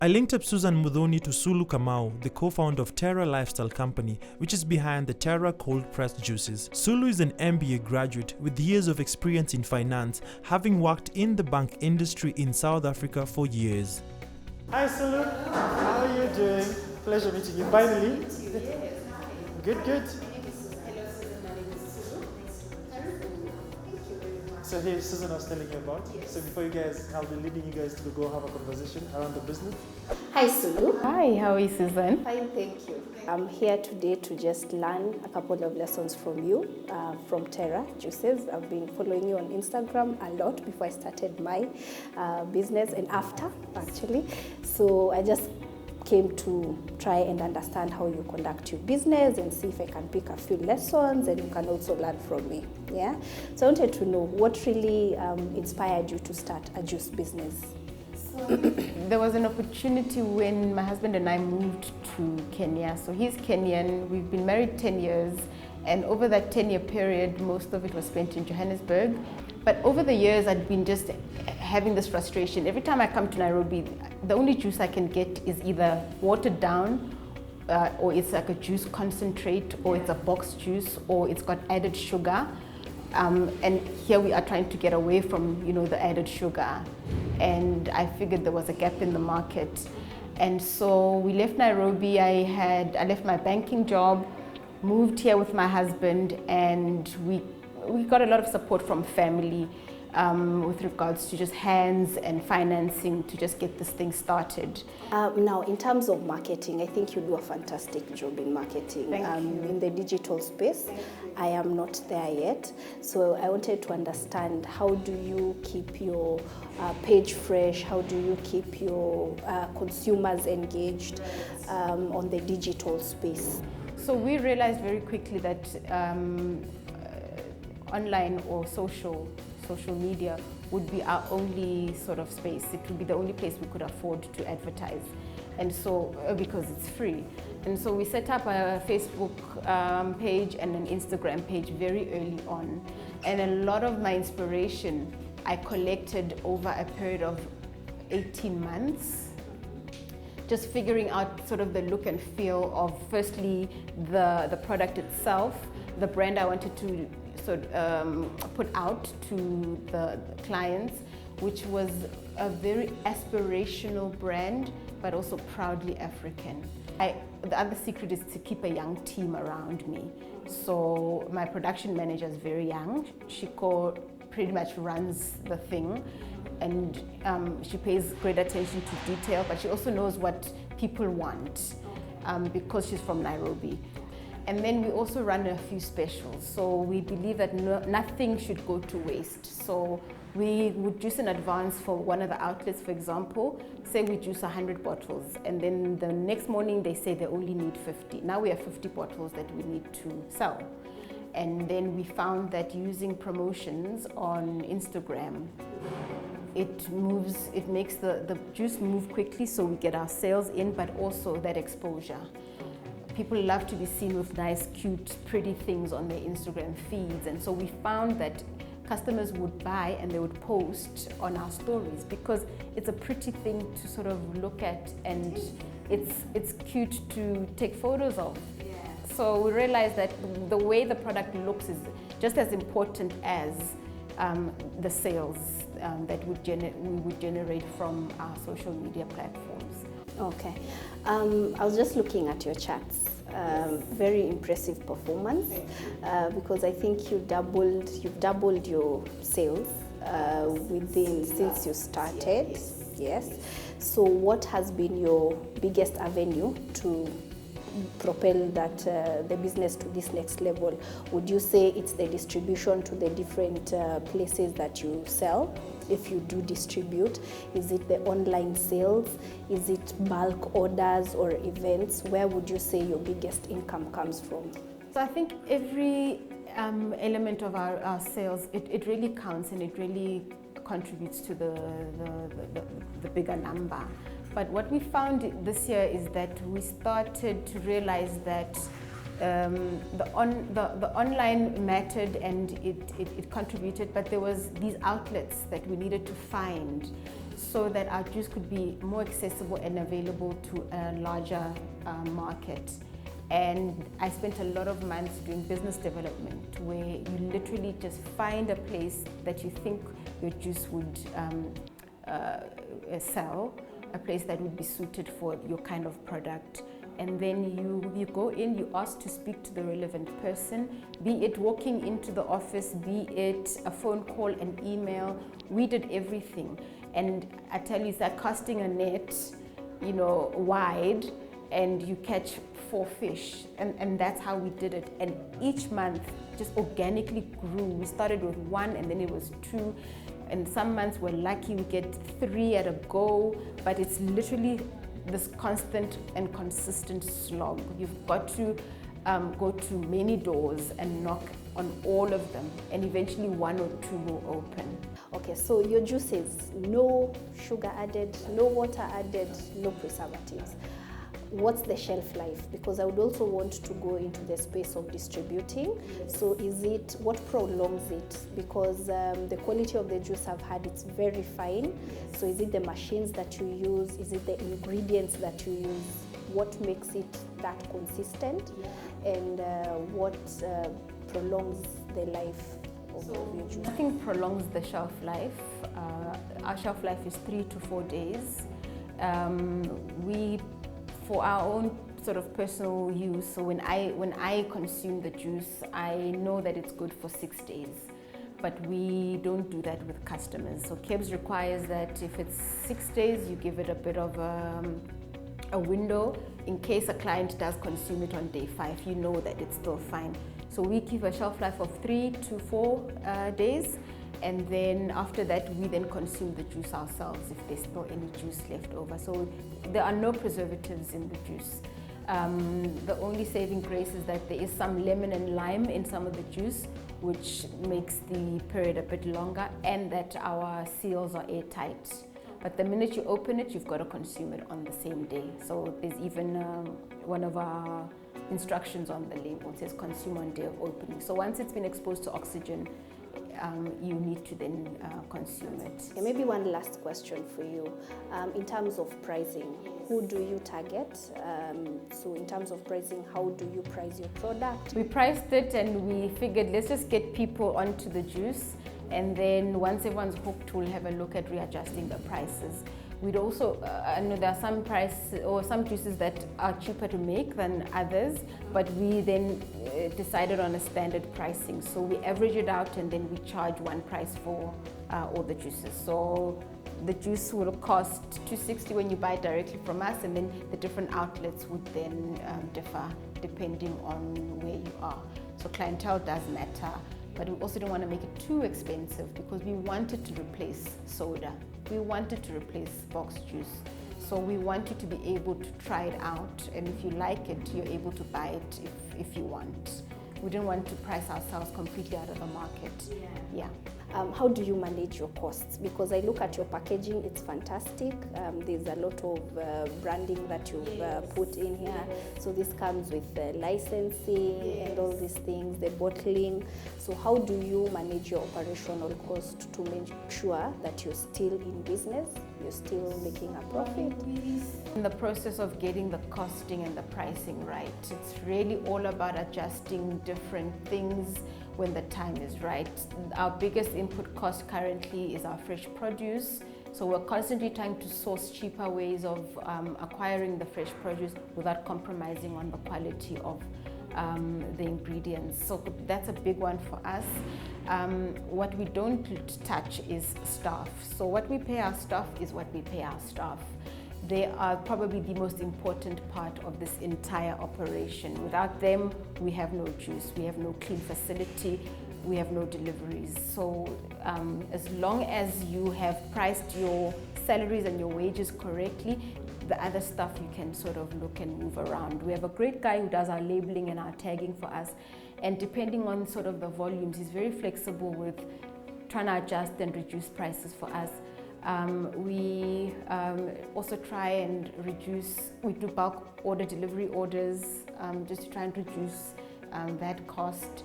I linked up Susan Mudhoni to Sulu Kamau, the co-founder of Terra lifestyle company, which is behind the Terra cold-pressed juices. Sulu is an MBA graduate with years of experience in finance, having worked in the bank industry in South Africa for years. Hi Sulu, how are you doing? Pleasure meeting you finally. Good, good. So here's Susan I was telling you about. So before you guys, I'll be leading you guys to go have a conversation around the business. Hi Sulu. Hi, how are you, Susan? Fine, thank you. I'm here today to just learn a couple of lessons from you, from Terra Juices. I've been following you on Instagram a lot before I started my business and after, actually. So I just came to try and understand how you conduct your business and see if I can pick a few lessons and you can also learn from me. Yeah. So I wanted to know what really inspired you to start a juice business. There was an opportunity when my husband and I moved to Kenya. So he's Kenyan, we've been married 10 years, and over that 10-year period, most of it was spent in Johannesburg. But over the years, I'd been just having this frustration. Every time I come to Nairobi, the only juice I can get is either watered down, or it's like a juice concentrate, or it's a box juice, or it's got added sugar. And here we are trying to get away from, the added sugar. And I figured there was a gap in the market. And so we left Nairobi. I left my banking job, moved here with my husband, and we got a lot of support from family with regards to just hands and financing to just get this thing started. Now, in terms of marketing, I think you do a fantastic job in marketing. Thank you. In the digital space, I am not there yet. So I wanted to understand, how do you keep your page fresh? How do you keep your consumers engaged on the digital space? So we realized very quickly that online or social media would be our only sort of space. It would be the only place we could afford to advertise, and so because it's free. And so we set up a Facebook page and an Instagram page very early on, and a lot of my inspiration I collected over a period of 18 months, just figuring out sort of the look and feel of, firstly, the product itself, the brand I wanted to put out to the clients, which was a very aspirational brand, but also proudly African. The other secret is to keep a young team around me. So my production manager is very young. Shiko pretty much runs the thing, and she pays great attention to detail, but she also knows what people want because she's from Nairobi. And then we also run a few specials. So we believe that nothing should go to waste. So we would juice in advance for one of the outlets, for example. Say we juice 100 bottles, and then the next morning they say they only need 50. Now we have 50 bottles that we need to sell. And then we found that using promotions on Instagram, it makes the juice move quickly, so we get our sales in, but also that exposure. People love to be seen with nice, cute, pretty things on their Instagram feeds. And so we found that customers would buy and they would post on our stories because it's a pretty thing to sort of look at, and it's cute to take photos of. Yeah. So we realized that the way the product looks is just as important as the sales that we would generate from our social media platforms. Okay. I was just looking at your charts. Very impressive performance because I think you've doubled your sales since you started. Yes. So what has been your biggest avenue to propel the business to this next level? Would you say it's the distribution to the different places that you sell? If you do distribute, is it the online sales? Is it bulk orders or events? Where would you say your biggest income comes from? So I think every element of our sales, it really counts and it really contributes to the bigger number. But what we found this year is that we started to realize that the online mattered and it contributed, but there was these outlets that we needed to find. so that our juice could be more accessible and available to a larger market. And I spent a lot of months doing business development, where you literally just find a place that you think your juice would sell, a place that would be suited for your kind of product. And then you go in, you ask to speak to the relevant person, be it walking into the office, be it a phone call, an email. We did everything. And I tell you, it's like casting a net, wide, and you catch 4 fish. And that's how we did it. And each month just organically grew. We started with 1, and then it was 2. And some months we're lucky, we get 3 at a go, but it's literally this constant and consistent slog. You've got to go to many doors and knock on all of them, and eventually 1 or 2 will open. Okay, so your juices, no sugar added, no water added, no preservatives. What's the shelf life? Because I would also want to go into the space of distributing. So what prolongs it? Because the quality of the juice I've had, it's very fine. So is it the machines that you use? Is it the ingredients that you use? What makes it that consistent? And what prolongs the life of your juice? Nothing prolongs the shelf life. Our shelf life is 3 to 4 days. For our own sort of personal use, so when I consume the juice, I know that it's good for 6 days, but we don't do that with customers. So KEBS requires that if it's 6 days, you give it a bit of a window in case a client does consume it on day 5, you know that it's still fine. So we keep a shelf life of 3 to 4 days. And then after that, we then consume the juice ourselves if there's still any juice left over. So there are no preservatives in the juice. The only saving grace is that there is some lemon and lime in some of the juice, which makes the period a bit longer, and that our seals are airtight. But the minute you open it, you've got to consume it on the same day. So there's even one of our instructions on the label. It says consume on day of opening. So once it's been exposed to oxygen, you need to then consume it. Okay, maybe one last question for you. In terms of pricing, who do you target? So in terms of pricing, how do you price your product? We priced it and we figured let's just get people onto the juice, and then once everyone's hooked, we'll have a look at readjusting the prices. We'd also, I know there are some juices that are cheaper to make than others, but we then decided on a standard pricing. So we average it out and then we charge one price for all the juices. So the juice will cost $260 when you buy it directly from us, and then the different outlets would then differ depending on where you are. So clientele does matter, but we also don't want to make it too expensive because we wanted to replace soda. We wanted to replace box juice. So we want you to be able to try it out, and if you like it, you're able to buy it if you want. We didn't want to price ourselves completely out of the market. Yeah. How do you manage your costs? Because I look at your packaging, it's fantastic. There's a lot of branding that you've put in here. So this comes with licensing and all these things, the bottling. So how do you manage your operational cost to make sure that you're still in business, you're still making a profit? In the process of getting the costing and the pricing right, it's really all about adjusting different things when the time is right. Our biggest input cost currently is our fresh produce. So we're constantly trying to source cheaper ways of acquiring the fresh produce without compromising on the quality of the ingredients. So that's a big one for us. What we don't touch is staff. So what we pay our staff is what we pay our staff. They are probably the most important part of this entire operation. Without them, we have no juice, we have no clean facility, we have no deliveries. So as long as you have priced your salaries and your wages correctly, the other stuff you can sort of look and move around. We have a great guy who does our labeling and our tagging for us, and depending on sort of the volumes, he's very flexible with trying to adjust and reduce prices for us. We also try and reduce, we do bulk order delivery orders just to try and reduce that cost.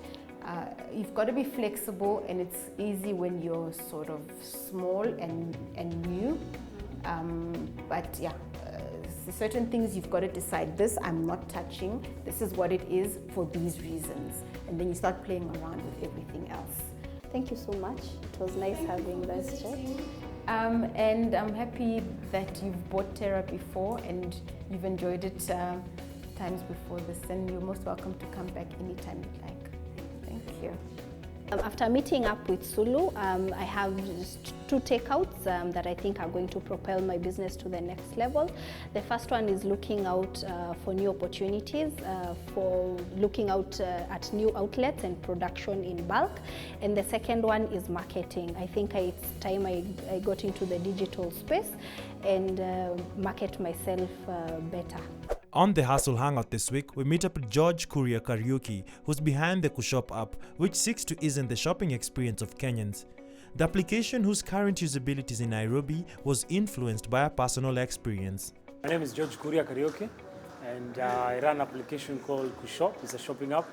You've got to be flexible, and it's easy when you're sort of small and new. But yeah, certain things you've got to decide, this I'm not touching, this is what it is for these reasons. And then you start playing around with everything else. Thank you so much. It was nice having this chat. And I'm happy that you've bought Terra before and you've enjoyed it times before this, and you're most welcome to come back anytime you'd like. Thank you. After meeting up with Sulu, I have just 2 takeouts that I think are going to propel my business to the next level. The first one is looking out for new opportunities, for looking out at new outlets and production in bulk. And the second one is marketing. I think it's time I got into the digital space and market myself better. On the Hustle Hangout this week, we meet up with George Kuria Karaoke, who's behind the Kushop app, which seeks to ease in the shopping experience of Kenyans. The application, whose current usability is in Nairobi, was influenced by a personal experience. My name is George Kuria Karaoke, and I run an application called Kushop. It's a shopping app,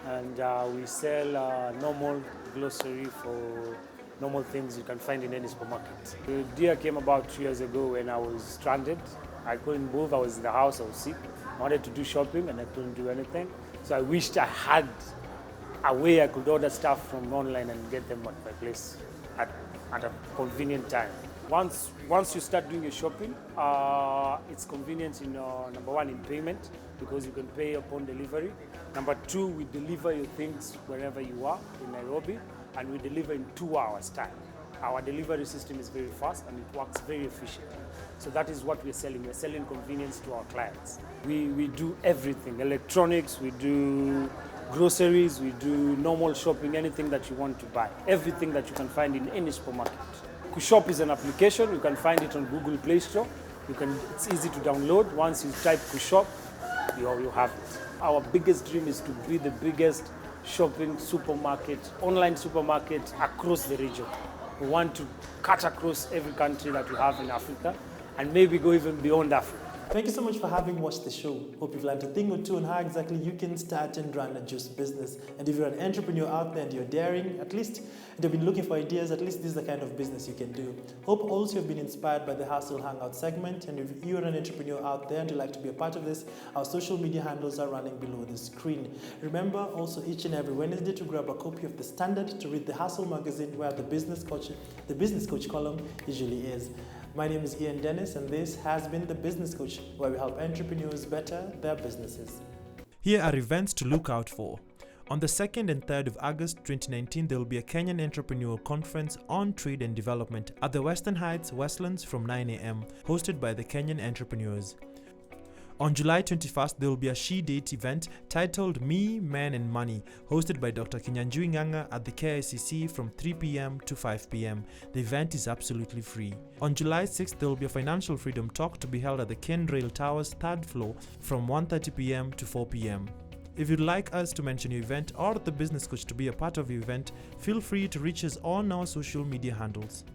and we sell normal grocery for normal things you can find in any supermarket. The idea came about 2 years ago when I was stranded. I couldn't move, I was in the house, I was sick. I wanted to do shopping and I couldn't do anything. So I wished I had a way I could order stuff from online and get them at my place at a convenient time. Once you start doing your shopping, it's convenient in number 1 in payment, because you can pay upon delivery. Number 2, we deliver your things wherever you are in Nairobi, and we deliver in 2 hours time. Our delivery system is very fast and it works very efficiently. So that is what we're selling. We're selling convenience to our clients. We do everything, electronics, we do groceries, we do normal shopping, anything that you want to buy, everything that you can find in any supermarket. Kushop is an application. You can find it on Google Play Store. It's easy to download. Once you type Kushop, you have it. Our biggest dream is to be the biggest shopping supermarket, online supermarket across the region. We want to cut across every country that we have in Africa and maybe go even beyond Africa. Thank you so much for having watched the show. Hope you've learned a thing or two on how exactly you can start and run a juice business. And if you're an entrepreneur out there and you're daring, at least, and you've been looking for ideas, at least this is the kind of business you can do. Hope also you've been inspired by the Hustle Hangout segment. And if you're an entrepreneur out there and you'd like to be a part of this, our social media handles are running below the screen. Remember also each and every Wednesday to grab a copy of The Standard to read the Hustle magazine, where the business coach column usually is. My name is Ian Dennis, and this has been The Business Coach, where we help entrepreneurs better their businesses. Here are events to look out for. On the 2nd and 3rd of August 2019, there will be a Kenyan Entrepreneurial Conference on Trade and Development at the Western Heights, Westlands from 9 a.m., hosted by the Kenyan entrepreneurs. On July 21st, there will be a She Date event titled Me, Men and Money, hosted by Dr. Kinyanjui Nganga at the KICC from 3 p.m. to 5 p.m. The event is absolutely free. On July 6th, there will be a Financial Freedom Talk to be held at the Kenrail Tower's 3rd floor from 1:30 p.m. to 4 p.m. If you'd like us to mention your event or the Business Coach to be a part of your event, feel free to reach us on our social media handles.